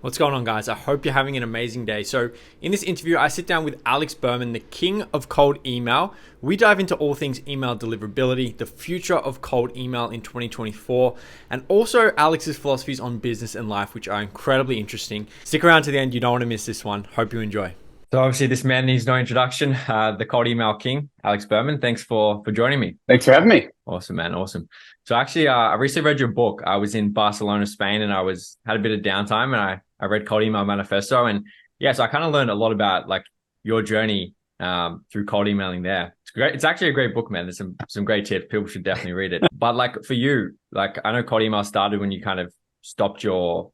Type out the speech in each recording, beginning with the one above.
What's going on, guys? I hope you're having an amazing day. So in this interview, I sit down with Berman, the king of cold email. We dive into all things email deliverability, the future of cold email in 2024, and also Alex's philosophies on business and life, which are incredibly interesting. Stick around to the end. You don't want to miss this one. Hope you enjoy. So obviously this man needs no introduction, the cold email king, Berman. Thanks for joining me. Thanks for having me. Awesome, man. Awesome. So actually, I recently read your book. I was in Barcelona, Spain, and had a bit of downtime, and I read Cold Email Manifesto. And yeah, so I kind of learned a lot about like your journey through cold emailing there. It's great. It's actually a great book, man. There's some great tips. People should definitely read it. But like for you, like I know cold email started when you kind of stopped your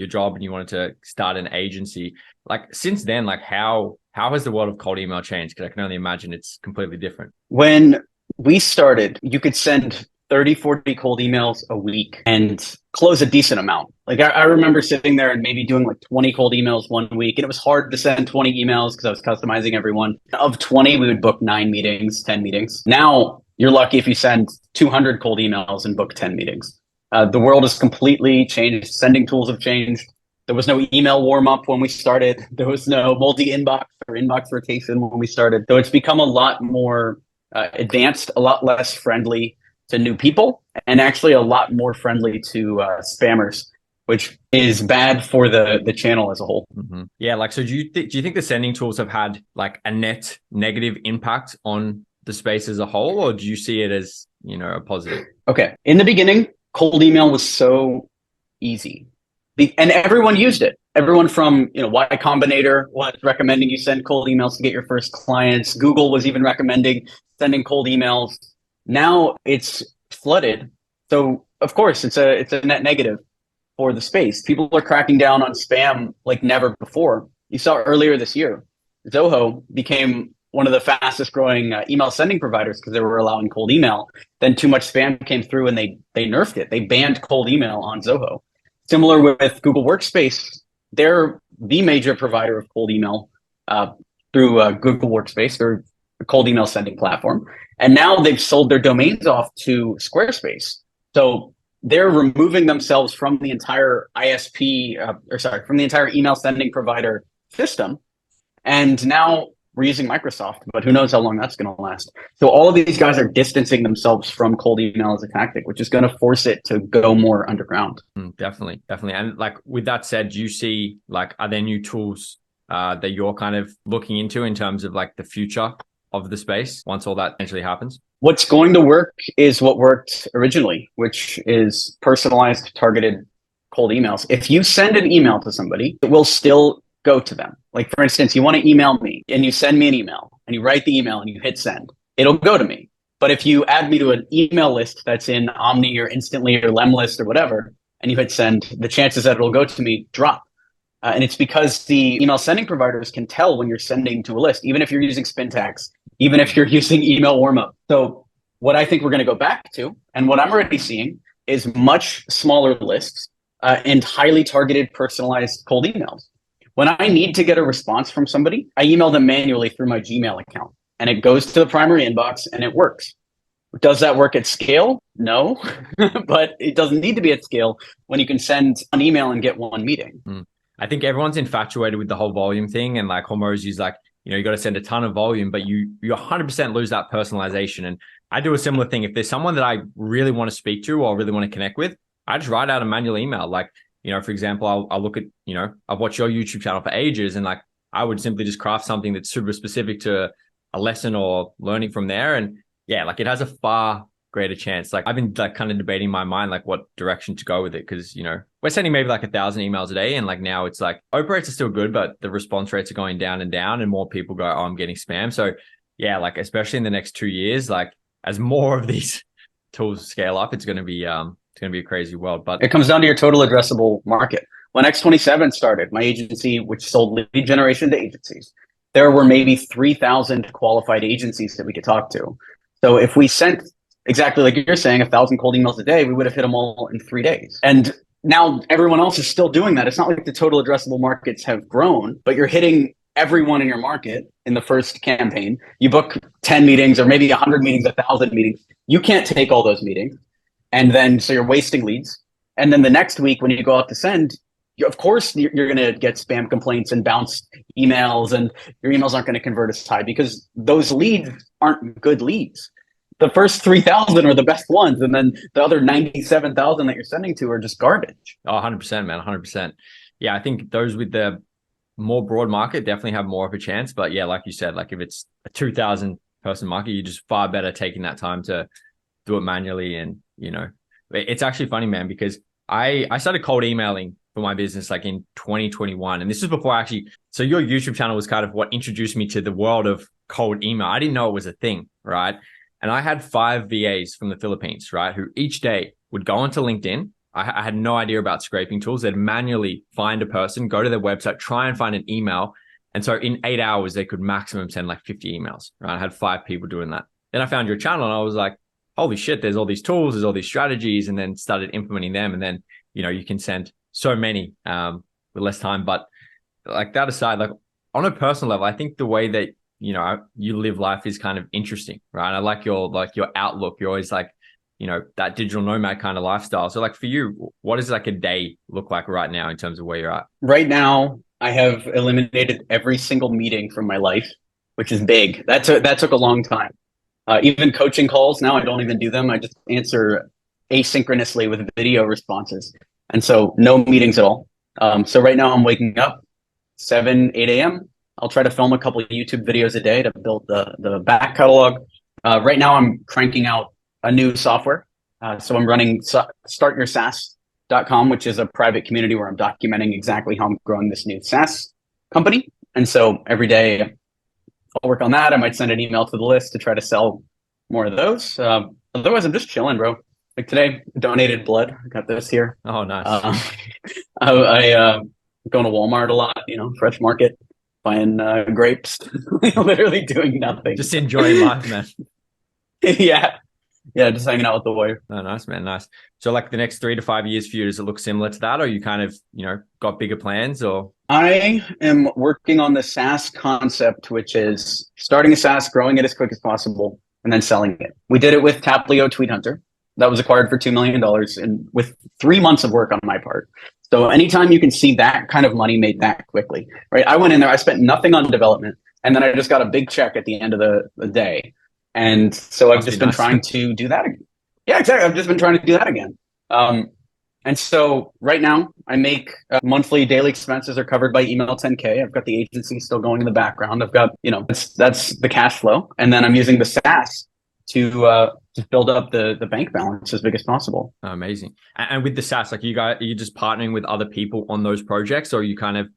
job and you wanted to start an agency. Like since then, like how has the world of cold email changed? Because I can only imagine it's completely different. When we started, you could send 30, 40 cold emails a week and close a decent amount. Like I remember sitting there and maybe doing like 20 cold emails one week. And it was hard to send 20 emails because I was customizing everyone. Of 20, we would book 9 meetings, 10 meetings. Now you're lucky if you send 200 cold emails and book 10 meetings. The world has completely changed. Sending tools have changed. There was no email warm up when we started. There was no multi-inbox or inbox rotation when we started. So it's become a lot more advanced, a lot less friendly to new people, and actually a lot more friendly to spammers, which is bad for the channel as a whole. Mm-hmm. Yeah, like so. Do you think the sending tools have had like a net negative impact on the space as a whole, or do you see it as a positive? Okay, in the beginning, cold email was so easy. And everyone used it. Everyone from, Y Combinator was recommending you send cold emails to get your first clients. Google was even recommending sending cold emails. Now it's flooded. So of course it's a net negative for the space. People are cracking down on spam like never before. You saw earlier this year, Zoho became one of the fastest growing email sending providers because they were allowing cold email. Then too much spam came through and they nerfed it. They banned cold email on Zoho. Similar with Google Workspace, they're the major provider of cold email through Google Workspace, or a cold email sending platform. And now they've sold their domains off to Squarespace. So they're removing themselves from the entire from the entire email sending provider system. And now we're using Microsoft, but who knows how long that's going to last. So all of these guys are distancing themselves from cold email as a tactic, which is going to force it to go more underground. Definitely. And like with that said, do you see like, are there new tools that you're kind of looking into in terms of like the future of the space once all that eventually happens? What's going to work is what worked originally, which is personalized, targeted cold emails. If you send an email to somebody, it will still go to them. Like for instance, you want to email me and you send me an email and you write the email and you hit send, it'll go to me. But if you add me to an email list that's in Omni or Instantly or Lemlist or whatever, and you hit send, the chances that it'll go to me drop. And it's because the email sending providers can tell when you're sending to a list, even if you're using Spintax, even if you're using email warmup. So what I think we're going to go back to, and what I'm already seeing, is much smaller lists and highly targeted, personalized cold emails. When I need to get a response from somebody, I email them manually through my Gmail account, and it goes to the primary inbox and it works. Does that work at scale? No, but it doesn't need to be at scale when you can send an email and get one meeting. I think everyone's infatuated with the whole volume thing, and like Hormoz is like, you got to send a ton of volume, but you 100% lose that personalization. And I do a similar thing. If there's someone that I really want to speak to or really want to connect with, I just write out a manual email. Like, for example, I'll look at, I've watched your YouTube channel for ages, and like, I would simply just craft something that's super specific to a lesson or learning from there. And yeah, like it has a far greater chance. Like I've been like kind of debating in my mind, like what direction to go with it. Cause we're sending maybe like 1,000 emails a day. And like now it's like open rates are still good, but the response rates are going down and more people go, oh, I'm getting spam. So yeah, like especially in the next 2 years, like as more of these tools scale up, it's going to be a crazy world. But it comes down to your total addressable market. When X27 started, my agency, which sold lead generation to agencies, there were maybe 3,000 qualified agencies that we could talk to. So if we sent exactly like you're saying, 1,000 cold emails a day, we would have hit them all in 3 days. And now everyone else is still doing that. It's not like the total addressable markets have grown, but you're hitting everyone in your market in the first campaign. You book 10 meetings or maybe 100 meetings, 1,000 meetings. You can't take all those meetings. And then, so you're wasting leads. And then the next week when you go out to send, of course you're going to get spam complaints and bounced emails, and your emails aren't going to convert as high because those leads aren't good leads. The first 3,000 are the best ones, and then the other 97,000 that you're sending to are just garbage. Oh, 100%, man, 100%. Yeah, I think those with the more broad market definitely have more of a chance. But yeah, like you said, like if it's a 2,000 person market, you're just far better taking that time to do it manually. And, it's actually funny, man, because I started cold emailing for my business like in 2021. And this is before so your YouTube channel was kind of what introduced me to the world of cold email. I didn't know it was a thing, right? And I had 5 VAs from the Philippines, right, who each day would go onto LinkedIn. I had no idea about scraping tools. They'd manually find a person, go to their website, try and find an email. And so in 8 hours, they could maximum send like 50 emails, right? I had 5 people doing that. Then I found your channel and I was like, holy shit, there's all these tools, there's all these strategies, and then started implementing them. And then, you can send so many with less time. But like that aside, like on a personal level, I think the way that, you live life is kind of interesting, right? I like your outlook. You're always like, that digital nomad kind of lifestyle. So like for you, what does like a day look like right now in terms of where you're at? Right now, I have eliminated every single meeting from my life, which is big. That took a long time. Even coaching calls now, I don't even do them. I just answer asynchronously with video responses. And so no meetings at all. So right now I'm waking up 7, 8 a.m. I'll try to film a couple of YouTube videos a day to build the back catalog. Right now I'm cranking out a new software. So I'm running startyoursas.com, which is a private community where I'm documenting exactly how I'm growing this new SaaS company. And so every day I'll work on that. I might send an email to the list to try to sell more of those. Otherwise, I'm just chilling, bro. Like today, donated blood. I got this here. Oh, nice. I going to Walmart a lot, Fresh Market, buying grapes, literally doing nothing. Just enjoying life, man. Yeah, just hanging out with the wife. Oh, nice, man, nice. So like the next 3 to 5 years for you, does it look similar to that, or you kind of, got bigger plans? Or I am working on the SaaS concept, which is starting a SaaS, growing it as quick as possible, and then selling it. We did it with Taplio Tweet Hunter. That was acquired for $2 million and with 3 months of work on my part. So anytime you can see that kind of money made that quickly, right? I went in there, I spent nothing on development, and then I just got a big check at the end of the day. And so I've just been trying to do that again. Yeah, exactly. I've just been trying to do that again. And so right now I make monthly daily expenses are covered by email 10K. I've got the agency still going in the background. I've got, that's the cash flow. And then I'm using the SaaS to build up the bank balance as big as possible. Amazing. And with the SaaS, like are you just partnering with other people on those projects, or are you kind of,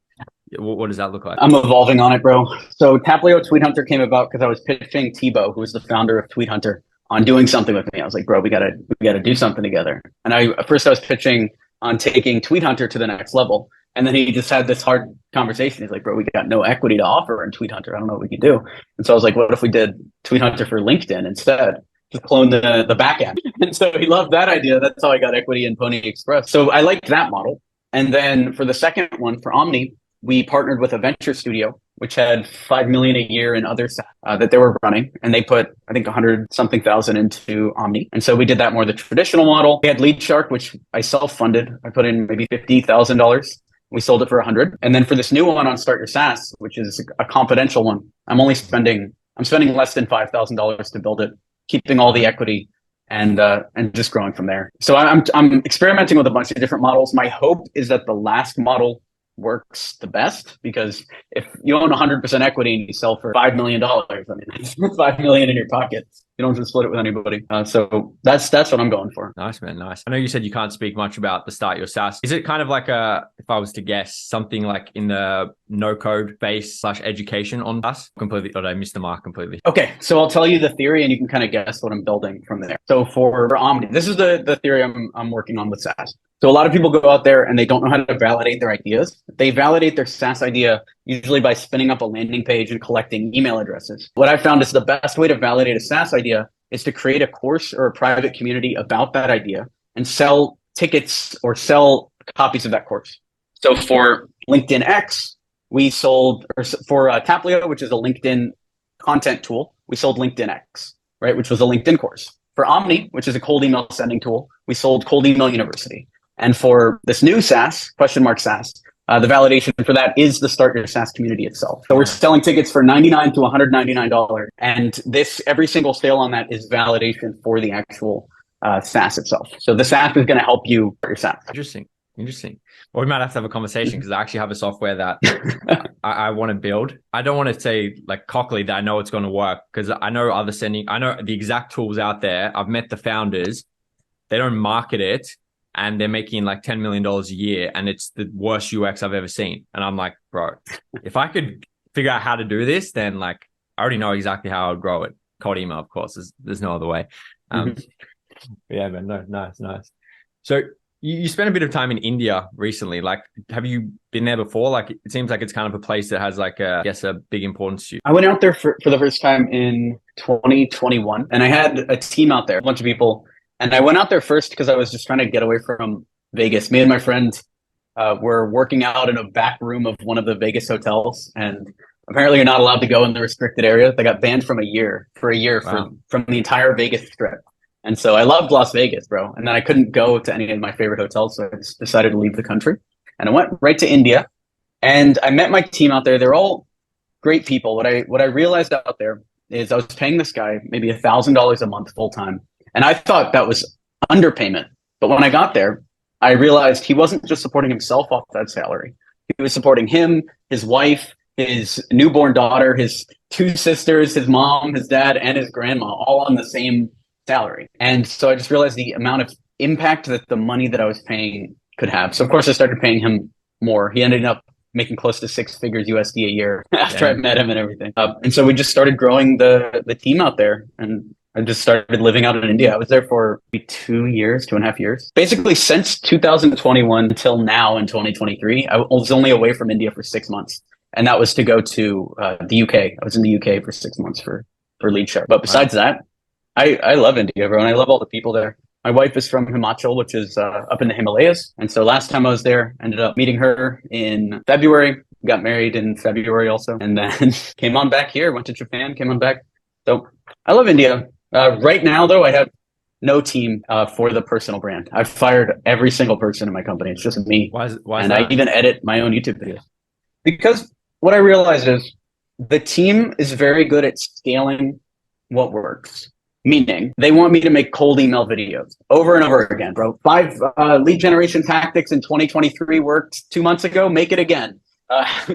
what does that look like? I'm evolving on it, bro. So Taplio Tweet Hunter came about because I was pitching Tebow, who is the founder of Tweet Hunter, on doing something with me. I was like, bro, we gotta do something together. And first I was pitching on taking Tweet Hunter to the next level. And then he just had this hard conversation. He's like, bro, we got no equity to offer in Tweet Hunter. I don't know what we can do. And so I was like, what if we did Tweet Hunter for LinkedIn instead? Just clone the back end. And so he loved that idea. That's how I got equity in Pony Express. So I liked that model. And then for the second one, for Omni, we partnered with a venture studio, which had 5 million a year in other that they were running. And they put, I think, 100-something thousand into Omni. And so we did that more the traditional model. We had Lead Shark, which I self-funded. I put in maybe $50,000. We sold it for 100. And then for this new one on Start Your SaaS, which is a confidential one, I'm spending less than $5,000 to build it, keeping all the equity and just growing from there. So I'm experimenting with a bunch of different models. My hope is that the last model works the best, because if you own 100% equity and you sell for $5 million, I mean, that's $5 million in your pocket. You don't just split it with anybody. So that's what I'm going for. Nice, man. Nice. I know you said you can't speak much about the Start Your SaaS. Is it kind of like if I was to guess, something like in the no code base / education on SaaS? Completely, or did I miss the mark completely? Okay. So I'll tell you the theory and you can kind of guess what I'm building from there. So for Omni, this is the theory I'm working on with SaaS. So a lot of people go out there and they don't know how to validate their ideas. They validate their SaaS idea usually by spinning up a landing page and collecting email addresses. What I found is the best way to validate a SaaS idea is to create a course or a private community about that idea and sell tickets or sell copies of that course. So for LinkedIn X, we sold, or for Taplio, which is a LinkedIn content tool, we sold LinkedIn X, right, which was a LinkedIn course. For Omni, which is a cold email sending tool, we sold Cold Email University. And for this new SaaS, question mark SaaS, the validation for that is the Start Your SaaS community itself. So we're selling tickets for $99 to $199. And every single sale on that is validation for the actual SaaS itself. So the SaaS is going to help you for your SaaS. Interesting. Well, we might have to have a conversation because I actually have a software that I want to build. I don't want to say like cockily that I know it's going to work because I know I know the exact tools out there. I've met the founders. They don't market it. And they're making like $10 million a year, and it's the worst UX I've ever seen. And I'm like, bro, if I could figure out how to do this, then like I already know exactly how I would grow it. Cold email, of course. There's no other way. Yeah, man. No, nice. So you spent a bit of time in India recently. Like, have you been there before? Like, it seems like it's kind of a place that has like I guess a big importance to you. I went out there for the first time in 2021, and I had a team out there, a bunch of people. And I went out there first because I was just trying to get away from Vegas. Me and my friend were working out in a back room of one of the Vegas hotels. And apparently you're not allowed to go in the restricted area. They got banned from Wow. from the entire Vegas strip. And so I loved Las Vegas, bro. And then I couldn't go to any of my favorite hotels. So I just decided to leave the country. And I went right to India. And I met my team out there. They're all great people. What I realized out there is I was paying this guy maybe $1,000 a month full time. And I thought that was underpayment. But when I got there, I realized he wasn't just supporting himself off that salary. He was supporting him, his wife, his newborn daughter, his two sisters, his mom, his dad, and his grandma, all on the same salary. And so I just realized the amount of impact that the money that I was paying could have. So of course I started paying him more. He ended up making close to 6 figures USD a year after I met him and everything. And so we just started growing the team out there, and I just started living out in India. I was there for 2.5 years. Basically, since 2021 until now in 2023, I was only away from India for 6 months. And that was to go to the UK. I was in the UK for 6 months for Lead Shark. But besides that, I love India, bro. And I love all the people there. My wife is from Himachal, which is up in the Himalayas. And so last time I was there, ended up meeting her in February, got married in February also. And then came on back here, went to Japan, came on back. So I love India. Right now, though, I have no team for the personal brand. I've fired every single person in my company. It's just me. Why is and that? I even edit my own YouTube videos. Because what I realized is the team is very good at scaling what works. Meaning, they want me to make cold email videos over and over again, bro. 5 lead generation tactics in 2023 worked 2 months ago. Make it again.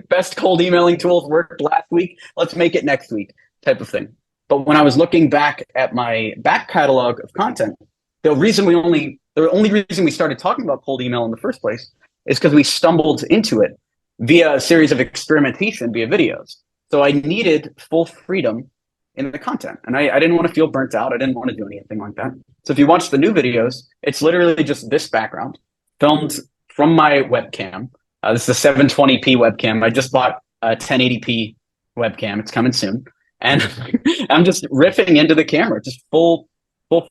Best cold emailing tools worked last week. Let's make it next week, type of thing. But when I was looking back at my back catalog of content, the only reason we started talking about cold email in the first place is because we stumbled into it via a series of experimentation via videos. So I needed full freedom in the content, and I didn't want to feel burnt out. I didn't want to do anything like that. So if you watch the new videos, it's literally just this background filmed from my webcam. This is a 720p webcam. I just bought a 1080p webcam. It's coming soon. And I'm just riffing into the camera, just full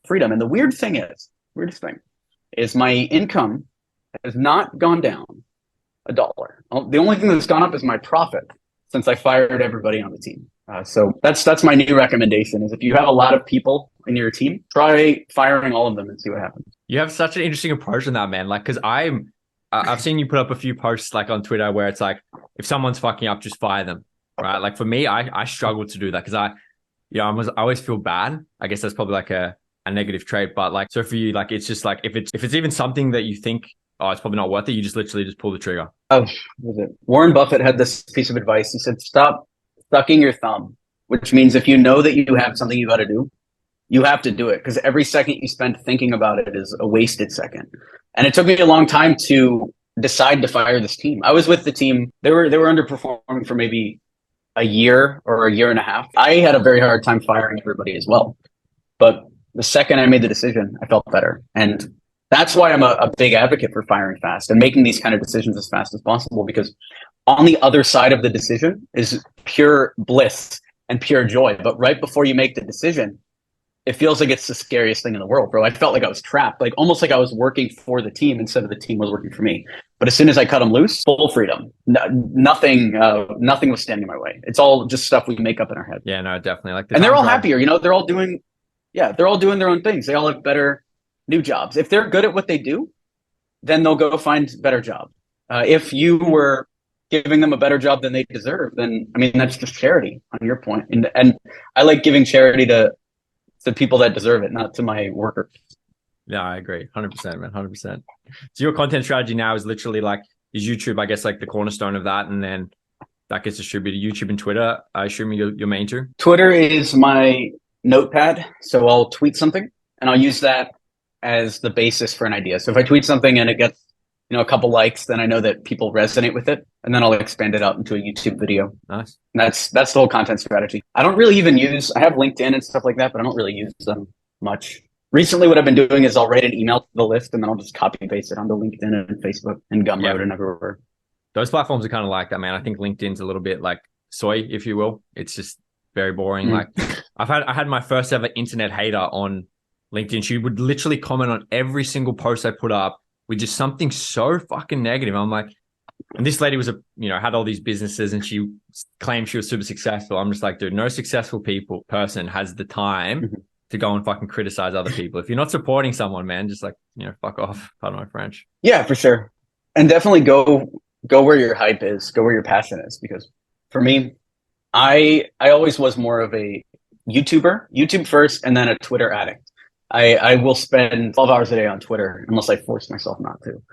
freedom. And the weirdest thing is my income has not gone down $1. The only thing that's gone up is my profit since I fired everybody on the team. So that's my new recommendation is if you have a lot of people in your team, try firing all of them and see what happens. You have such an interesting approach on that, man. Like, because I've seen you put up a few posts like on Twitter where it's like, if someone's fucking up, just fire them. Right. Like for me, I struggle to do that because I always feel bad. I guess that's probably like a negative trait. But like, so for you, like, it's just like, if it's even something that you think, oh, it's probably not worth it, you just literally just pull the trigger. Oh, was it? Warren Buffett had this piece of advice. He said, stop sucking your thumb, which means if you know that you have something you got to do, you have to do it because every second you spend thinking about it is a wasted second. And it took me a long time to decide to fire this team. I was with the team. They were underperforming for maybe a year or a year and a half. I had a very hard time firing everybody as well. But the second I made the decision, I felt better. And that's why I'm a big advocate for firing fast and making these kind of decisions as fast as possible, because on the other side of the decision is pure bliss and pure joy. But right before you make the decision, it feels like it's the scariest thing in the world, bro. I felt like I was trapped, like almost like I was working for the team instead of the team was working for me. But as soon as I cut them loose, full freedom. Nothing was standing in my way. It's all just stuff we make up in our head. Yeah, no, definitely. Like, and they're all happier. They're all doing their own things. They all have better new jobs. If they're good at what they do, then they'll go find a better job. If you were giving them a better job than they deserve, then I mean that's just charity on your point. And I like giving charity to people that deserve it, not to my workers. Yeah, I agree. 100%, man. 100%. So your content strategy now is literally like, is YouTube, I guess, like the cornerstone of that, and then that gets distributed. YouTube and Twitter, I assume you're main two? Twitter is my notepad. So I'll tweet something and I'll use that as the basis for an idea. So if I tweet something and it gets, a couple likes, then I know that people resonate with it. And then I'll expand it out into a YouTube video. Nice. And that's the whole content strategy. I don't really even I have LinkedIn and stuff like that, but I don't really use them much. Recently, what I've been doing is I'll write an email to the list and then I'll just copy paste it onto LinkedIn and Facebook and Gumroad and everywhere. Those platforms are kind of like that, man. I think LinkedIn's a little bit like soy, if you will. It's just very boring. Like I had my first ever internet hater on LinkedIn. She would literally comment on every single post I put up with just something so fucking negative. I'm like, and this lady was had all these businesses and she claimed she was super successful. I'm just like, dude, no successful person has the time to go and fucking criticize other people. If you're not supporting someone, man, just like, fuck off. Pardon my French. Yeah, for sure. And definitely go where your hype is, go where your passion is. Because for me, I always was more of a YouTuber, YouTube first, and then a Twitter addict. I will spend 12 hours a day on Twitter unless I force myself not to.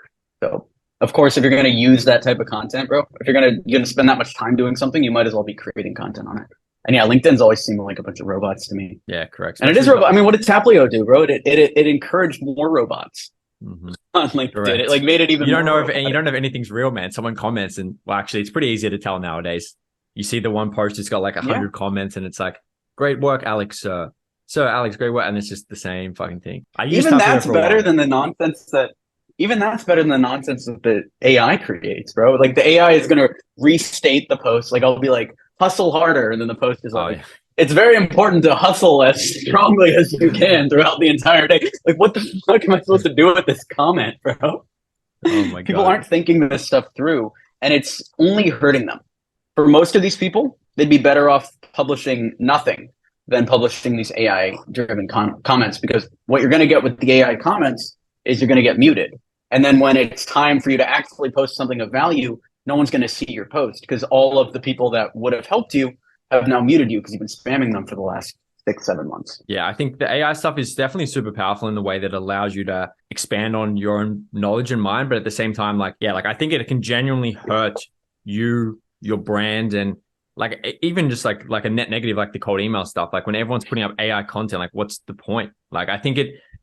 So, of course, if you're going to use that type of content, bro, if you're going to spend that much time doing something, you might as well be creating content on it. And yeah, LinkedIn's always seemed like a bunch of robots to me. Yeah, correct. And it is robot. I mean, what did Taplio do, bro? It encouraged more robots on LinkedIn. Correct. It like made it even. You don't more know you don't know if anything's real, man. Someone comments, and well, actually, it's pretty easy to tell nowadays. You see the one post, it's got like 100 comments, and it's like, "Great work, Alex, sir. Sir, Alex, great work," and it's just the same fucking thing. Even that's better than the nonsense that the AI creates, bro. Like the AI is gonna restate the post. Like I'll be like, "Hustle harder," and then the post is like, "It's very important to hustle as strongly as you can throughout the entire day." Like, what the fuck am I supposed to do with this comment, bro? Oh my God. People aren't thinking this stuff through, and it's only hurting them. For most of these people, they'd be better off publishing nothing than publishing these AI-driven comments, because what you're going to get with the AI comments is you're going to get muted. And then when it's time for you to actually post something of value, no one's going to see your post because all of the people that would have helped you have now muted you because you've been spamming them for the last 6-7 months. Yeah, I think the AI stuff is definitely super powerful in the way that it allows you to expand on your own knowledge and mind. But at the same time, like I think it can genuinely hurt you, your brand, and like even just like a net negative, like the cold email stuff. Like when everyone's putting up AI content, like what's the point? Like I think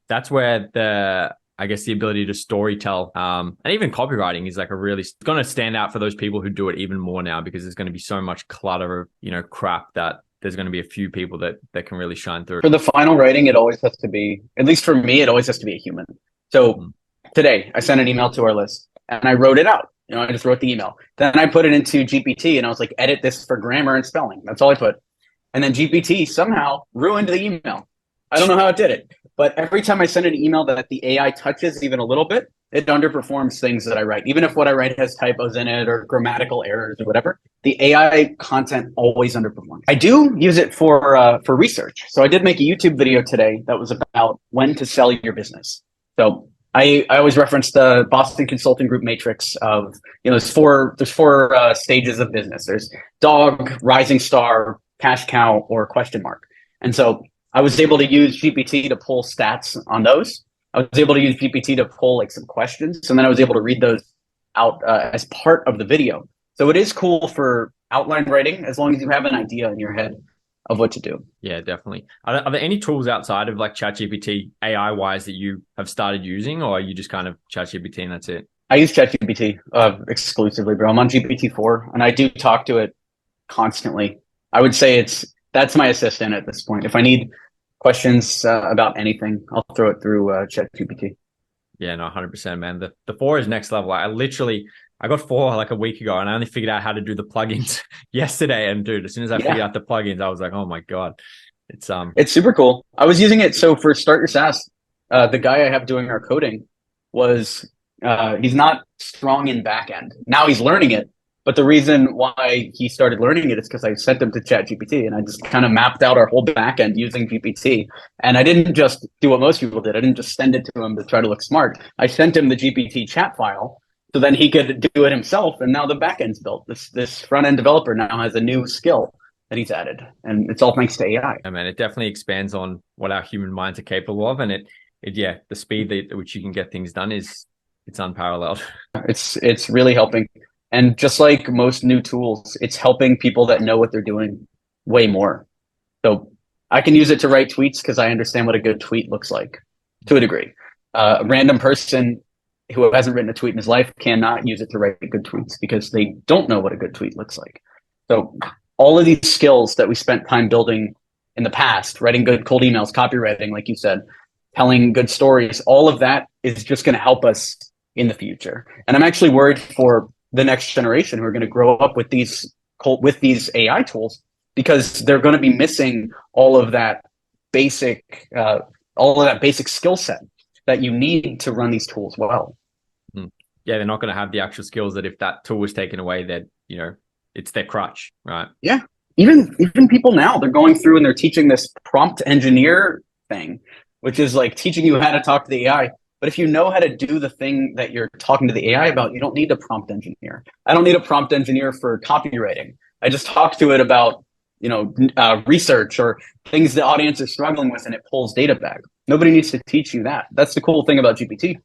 that's where the ability to storytell and even copywriting is like going to stand out for those people who do it even more now, because there's going to be so much clutter of crap that there's going to be a few people that can really shine through. For the final writing, it always has to be, at least for me, it always has to be a human. So today I sent an email to our list and I wrote it out. I just wrote the email. Then I put it into GPT and I was like, edit this for grammar and spelling. That's all I put. And then GPT somehow ruined the email. I don't know how it did it, but every time I send an email that the AI touches even a little bit, it underperforms things that I write. Even if what I write has typos in it or grammatical errors or whatever, the AI content always underperforms. I do use it for research. So I did make a YouTube video today that was about when to sell your business. So I always reference the Boston Consulting Group matrix of, there's four stages of business. There's dog, rising star, cash cow, or question mark. And so I was able to use GPT to pull stats on those. I was able to use GPT to pull like some questions, and then I was able to read those out as part of the video. So it is cool for outline writing as long as you have an idea in your head of what to do. Yeah, definitely. Are there any tools outside of like ChatGPT AI wise that you have started using, or are you just kind of ChatGPT and that's it? I use ChatGPT exclusively, bro. I'm on GPT-4 and I do talk to it constantly. I would say that's my assistant at this point. If I need questions about anything, I'll throw it through ChatGPT. Yeah, no, 100%, man. The 4 is next level. I got 4 like a week ago, and I only figured out how to do the plugins yesterday. And dude, as soon as I figured out the plugins, I was like, oh my God, it's super cool. I was using it. So for Start Your SaaS, the guy I have doing our coding was, he's not strong in back end. Now he's learning it, But the reason why he started learning it is because I sent him to ChatGPT, and I just kind of mapped out our whole backend using GPT. And I didn't just do what most people did. I didn't just send it to him to try to look smart. I sent him the GPT chat file so then he could do it himself. And now the backend's built. This front end developer now has a new skill that he's added, and it's all thanks to AI. I mean, it definitely expands on what our human minds are capable of, and the speed at which you can get things done it's unparalleled. It's really helping. And just like most new tools, it's helping people that know what they're doing way more. So I can use it to write tweets because I understand what a good tweet looks like to a degree. A random person who hasn't written a tweet in his life cannot use it to write good tweets because they don't know what a good tweet looks like. So all of these skills that we spent time building in the past, writing good cold emails, copywriting, like you said, telling good stories, all of that is just going to help us in the future. And I'm actually worried for the next generation who are going to grow up with these AI tools because they're going to be missing all of that basic skill set that you need to run these tools well. Yeah, they're not going to have the actual skills that if that tool was taken away, that it's their crutch, right? Yeah, even people now, they're going through and they're teaching this prompt engineer thing, which is like teaching you how to talk to the AI. But if you know how to do the thing that you're talking to the AI about, you don't need a prompt engineer. I don't need a prompt engineer for copywriting. I just talk to it about, research or things the audience is struggling with, and it pulls data back. Nobody needs to teach you that. That's the cool thing about GPT,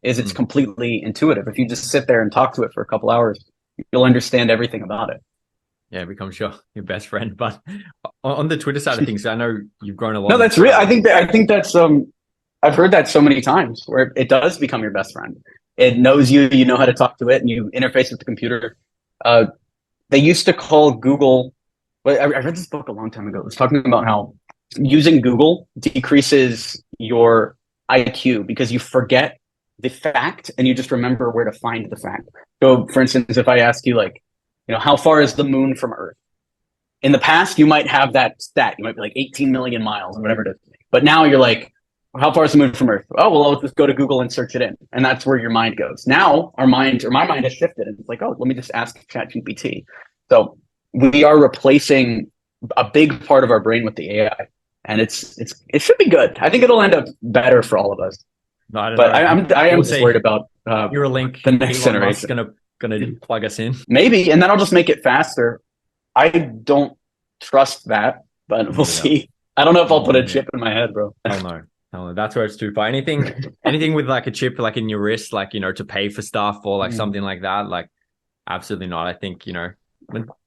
is it's completely intuitive. If you just sit there and talk to it for a couple hours, you'll understand everything about it. Yeah, it becomes your best friend. But on the Twitter side of things, I know you've grown a lot. No, that's real. I think that's I've heard that so many times where it does become your best friend. It knows you know how to talk to it, and you interface with the computer. They used to call Google, I read this book a long time ago. It was talking about how using Google decreases your IQ because you forget the fact and you just remember where to find the fact. So for instance, if I ask you how far is the moon from Earth? In the past, you might have that stat. You might be like 18 million miles or whatever it is. But now you're like, how far is the moon from Earth? Oh, well, I'll just go to Google and search it in. And that's where your mind goes. Now my mind has shifted. And it's like, oh, let me just ask ChatGPT. So we are replacing a big part of our brain with the AI. And it should be good. I think it'll end up better for all of us. No, I don't know. I am just worried about Neuralink, the next Elon generation. Gonna plug us in. Maybe, and then I'll just make it faster. I don't trust that, but we'll see. I don't know if I'll put a chip in my head, bro. Hell no. That's where it's too far. Anything with like a chip like in your wrist, like to pay for stuff or like something like that, like absolutely not. I think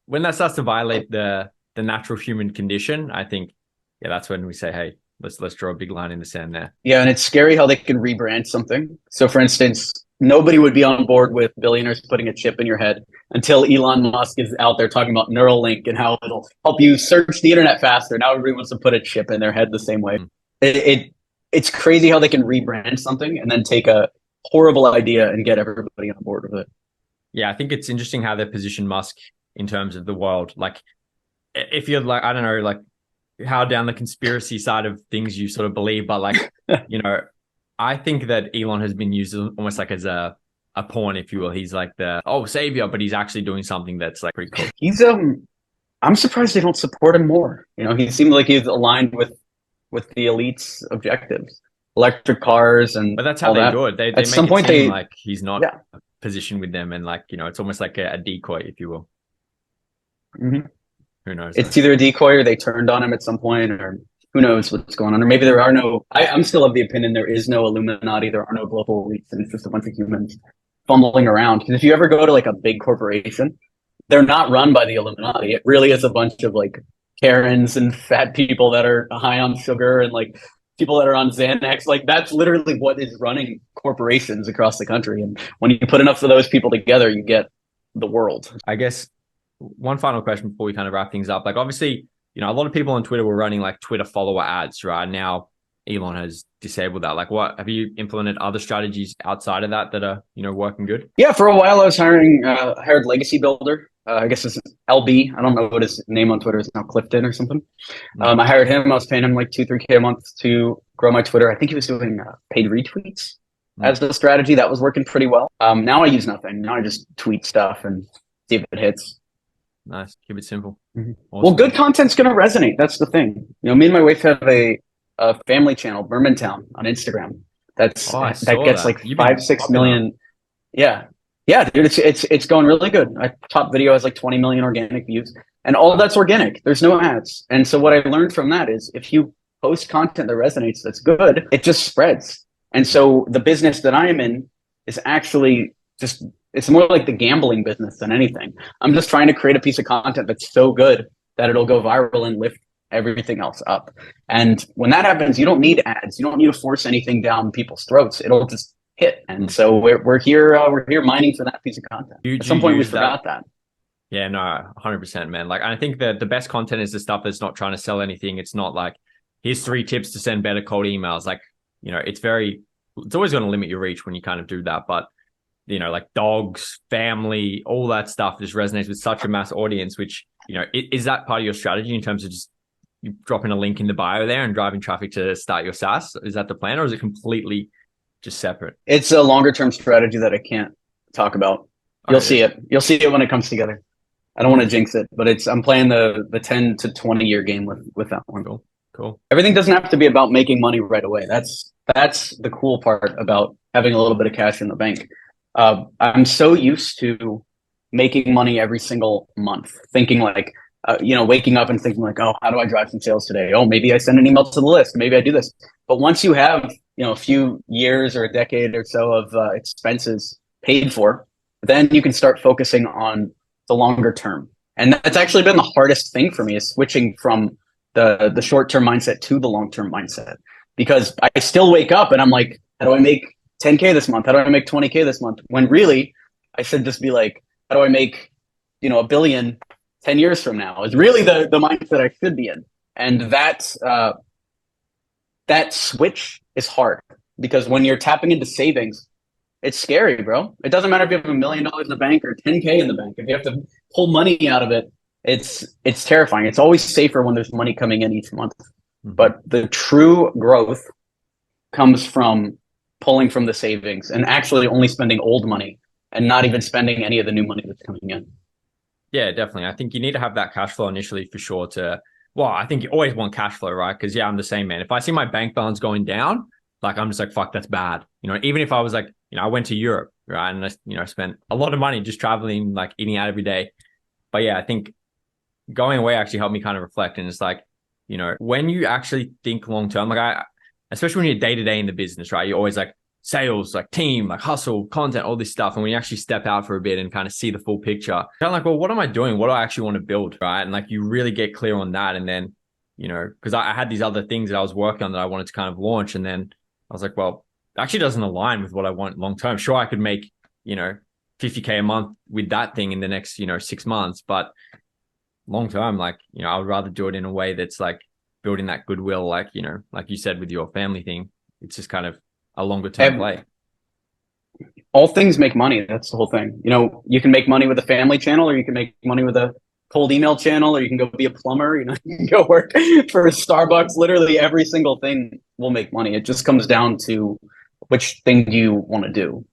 when that starts to violate the natural human condition, I think that's when we say, hey, let's draw a big line in the sand there. Yeah, and it's scary how they can rebrand something. So for instance, nobody would be on board with billionaires putting a chip in your head until Elon Musk is out there talking about Neuralink and how it'll help you search the internet faster. Now everybody wants to put a chip in their head the same way. It's crazy how they can rebrand something and then take a horrible idea and get everybody on board with it. Yeah, I think it's interesting how they position Musk in terms of the world. Like, if you're like, I don't know, like how down the conspiracy side of things you sort of believe, but like, I think that Elon has been used almost like as a pawn, if you will. He's like the savior, but he's actually doing something that's like pretty cool. He's I'm surprised they don't support him more. He seemed like he's aligned with the elite's objectives, electric cars, but that's how they do it. They at some point like he's not positioned with them, and like it's almost like a decoy, if you will. Mm-hmm. Who knows? It's either a decoy or they turned on him at some point, or who knows what's going on, or maybe there are no. I'm still of the opinion there is no Illuminati, there are no global elites, and it's just a bunch of humans fumbling around. Because if you ever go to like a big corporation, they're not run by the Illuminati. It really is a bunch of like Karens and fat people that are high on sugar and like people that are on Xanax. Like that's literally what is running corporations across the country. And when you put enough of those people together, you get the world. I guess one final question before we kind of wrap things up. Like obviously, a lot of people on Twitter were running like Twitter follower ads, right? Now Elon has disabled that. Like what, have you implemented other strategies outside of that are, working good? Yeah, for a while I was hired Legacy Builder. I guess it's LB. I don't know what his name on Twitter is now, Clifton or something. I hired him. I was paying him like $2-3K a month to grow my Twitter. I think he was doing paid retweets as the strategy. That was working pretty well. Now I use nothing. Now I just tweet stuff and see if it hits. Nice. Keep it simple. Mm-hmm. Awesome. Well, good content's going to resonate. That's the thing. Me and my wife have a family channel, Berman on Instagram. That gets like You've been 5-6 popping million. Yeah. Yeah, dude, it's going really good. My top video has like 20 million organic views, and all that's organic. There's no ads. And so what I learned from that is if you post content that resonates, that's good, it just spreads. And so the business that I am in is actually just, it's more like the gambling business than anything. I'm just trying to create a piece of content that's so good that it'll go viral and lift everything else up. And when that happens, you don't need ads. You don't need to force anything down people's throats. It'll just hit. And so we're here mining for that piece of content. At some point we forgot that. Yeah, no, 100%, man. Like, I think that the best content is the stuff that's not trying to sell anything. It's not like, here's 3 tips to send better cold emails. Like, it's always going to limit your reach when you kind of do that. But, like dogs, family, all that stuff just resonates with such a mass audience, which, is that part of your strategy in terms of just you dropping a link in the bio there and driving traffic to start your SaaS? Is that the plan, or is it completely just separate? It's a longer term strategy that I can't talk about. You'll see it. You'll see it when it comes together. I don't want to jinx it, but I'm playing the 10 to 20 year game with that one. Cool. Everything doesn't have to be about making money right away. That's the cool part about having a little bit of cash in the bank. I'm so used to making money every single month, thinking like, waking up and thinking like, oh, how do I drive some sales today? Oh, maybe I send an email to the list. Maybe I do this. But once you have, a few years or a decade or so of expenses paid for, then you can start focusing on the longer term. And that's actually been the hardest thing for me, is switching from the short-term mindset to the long-term mindset, because I still wake up and I'm like, how do I make 10K this month? How do I make 20K this month? When really I should just be like, how do I make, $1 billion 10 years from now is really the mindset I should be in. And that switch is hard, because when you're tapping into savings, it's scary, bro. It doesn't matter if you have $1 million in the bank or 10K in the bank. If you have to pull money out of it, it's terrifying. It's always safer when there's money coming in each month. Mm-hmm. But the true growth comes from pulling from the savings and actually only spending old money and not even spending any of the new money that's coming in. Yeah, definitely. I think you need to have that cash flow initially for sure I think you always want cash flow, right? Because I'm the same, man. If I see my bank balance going down, like, I'm just like, fuck, that's bad. Even if I was like, I went to Europe, right? And I spent a lot of money just traveling, like eating out every day. But yeah, I think going away actually helped me kind of reflect. And it's like, when you actually think long-term, like especially when you're day-to-day in the business, right? You're always like sales, like team, like hustle, content, all this stuff. And when you actually step out for a bit and kind of see the full picture, kind of like, well, what am I doing? What do I actually want to build, right? And like, you really get clear on that. And then, because I had these other things that I was working on that I wanted to kind of launch. And then I was like, well, it actually doesn't align with what I want long-term. Sure, I could make, 50K a month with that thing in the next, 6 months, but long-term, like, I would rather do it in a way that's like building that goodwill, like, like you said, with your family thing. It's just kind of a longer term play. All things make money. That's the whole thing. You can make money with a family channel, or you can make money with a cold email channel, or you can go be a plumber, you can go work for Starbucks. Literally every single thing will make money. It just comes down to which thing do you want to do.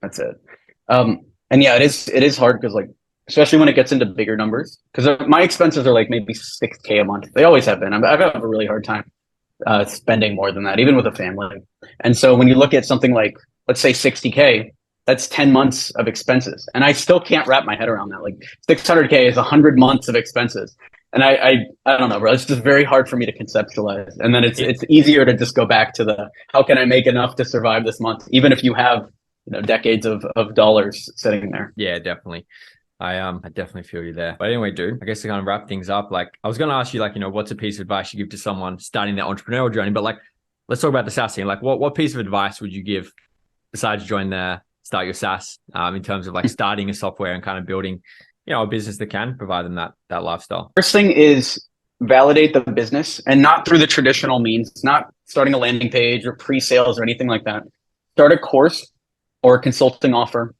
That's it. And yeah, it is hard, because like, especially when it gets into bigger numbers, because my expenses are like maybe 6K a month. They always have been. I've had a really hard time spending more than that, even with a family. And so when you look at something like, let's say 60K, that's 10 months of expenses. And I still can't wrap my head around that. Like 600K is 100 months of expenses. And I don't know, bro. It's just very hard for me to conceptualize. And then it's easier to just go back to how can I make enough to survive this month, even if you have decades of dollars sitting there. Yeah, definitely. I definitely feel you there. But anyway, dude, I guess to kind of wrap things up, like, I was going to ask you, like, what's a piece of advice you give to someone starting their entrepreneurial journey? But like, let's talk about the SaaS thing. Like, what piece of advice would you give besides start your SaaS in terms of like starting a software and kind of building, a business that can provide them that lifestyle? First thing is validate the business, and not through the traditional means, not starting a landing page or pre-sales or anything like that. Start a course or a consulting offer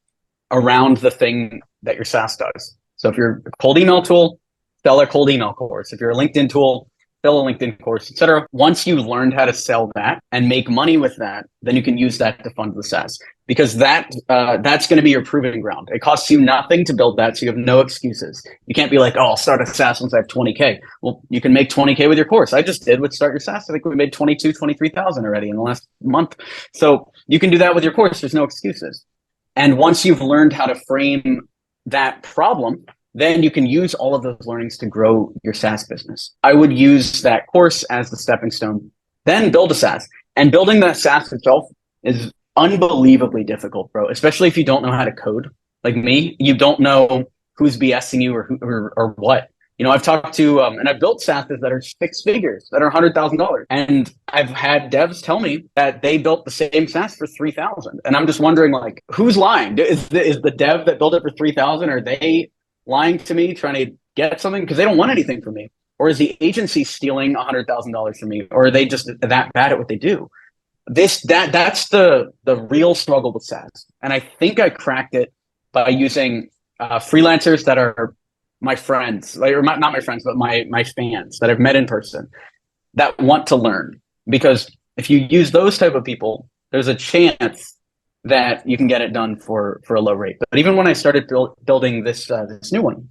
around the thing that your SaaS does. So if you're a cold email tool, sell a cold email course. If you're a LinkedIn tool, fill a LinkedIn course, etc. Once you learned how to sell that and make money with that, then you can use that to fund the SaaS, because that's going to be your proving ground. It costs you nothing to build that, so you have no excuses. You can't be like, oh, I'll start a SaaS once I have 20K. Well, you can make 20K with your course. I just did with Start Your SaaS. I think we made 23,000 already in the last month. So you can do that with your course. There's no excuses. And once you've learned how to frame that problem, then you can use all of those learnings to grow your SaaS business. I would use that course as the stepping stone, then build a SaaS. And building that SaaS itself is unbelievably difficult, bro, especially if you don't know how to code. Like me, you don't know who's BSing you or what. You know, I've talked to, and I've built SaaSes that are 6 figures, that are $100,000. And I've had devs tell me that they built the same SaaS for 3,000. And I'm just wondering, like, who's lying? Is the dev that built it for 3,000, are they lying to me, trying to get something? Because they don't want anything from me. Or is the agency stealing $100,000 from me? Or are they just that bad at what they do? That's the real struggle with SaaS. And I think I cracked it by using freelancers that are my friends, like, or not my friends, but my fans that I've met in person that want to learn. Because if you use those type of people, there's a chance that you can get it done for a low rate. But even when I started building this new one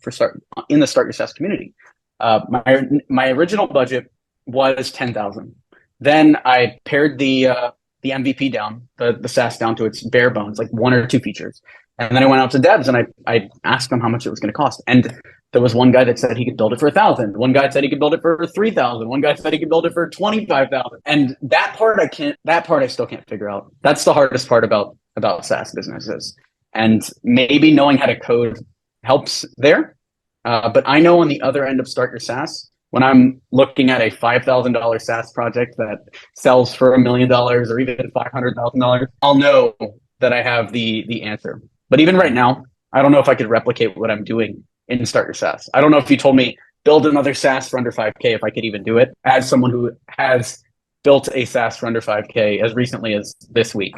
in the Start Your SaaS community, my original budget was 10,000. Then I pared the MVP down, the SaaS down to its bare bones, like 1 or 2 features. And then I went out to devs and I asked them how much it was going to cost. And there was one guy that said he could build it for 1,000. One guy said he could build it for 3,000. One guy said he could build it for 25,000. And that part I still can't figure out. That's the hardest part about SaaS businesses. And maybe knowing how to code helps there. But I know on the other end of Start Your SaaS, when I'm looking at a $5,000 SaaS project that sells for $1 million or even $500,000, I'll know that I have the answer. But even right now, I don't know if I could replicate what I'm doing in Start Your SaaS. I don't know if you told me build another SaaS for under 5K, if I could even do it as someone who has built a SaaS for under 5K as recently as this week.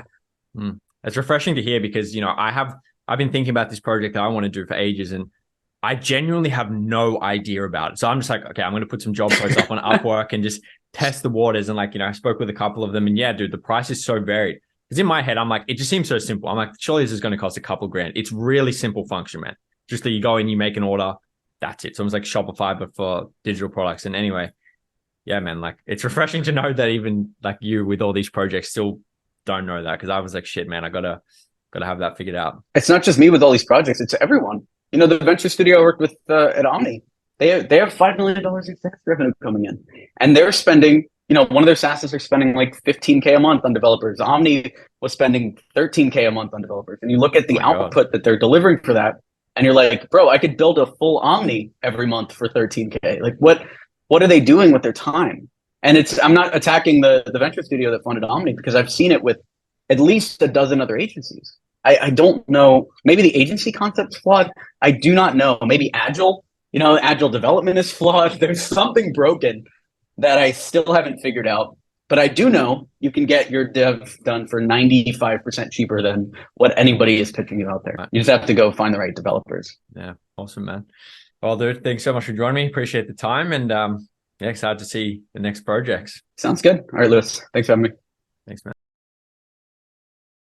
It's refreshing to hear, because, you know, I've been thinking about this project that I want to do for ages, and I genuinely have no idea about it. So I'm just like, okay, I'm going to put some job posts up on Upwork and just test the waters. And like, you know, I spoke with a couple of them, and yeah, dude, the price is so varied. Because in my head, I'm like, it just seems so simple. I'm like, surely this is going to cost a couple grand. It's really simple function, man. Just that you go in, you make an order, that's it. So it's like Shopify, but for digital products. And anyway, yeah, man, like, it's refreshing to know that even like you with all these projects still don't know that. Because I was like, shit, man, I gotta have that figured out. It's not just me with all these projects; it's everyone. You know, the venture studio I worked with at Omni, they have $5 million in SaaS revenue coming in, and they're spending, you know, one of their SaaSes are spending like 15K a month on developers. Omni was spending 13K a month on developers, and you look at the output that they're delivering for that, and you're like, bro, I could build a full Omni every month for 13K. Like, what are they doing with their time? And I'm not attacking the venture studio that funded Omni, because I've seen it with at least a dozen other agencies. I don't know. Maybe the agency concept's flawed. I do not know. Maybe agile development is flawed. There's something broken that I still haven't figured out. But I do know you can get your dev done for 95% cheaper than what anybody is pitching you out there. You just have to go find the right developers. Yeah, awesome, man. Well, dude, thanks so much for joining me. Appreciate the time, and yeah, excited to see the next projects. Sounds good. All right, Lewis. Thanks for having me. Thanks, man.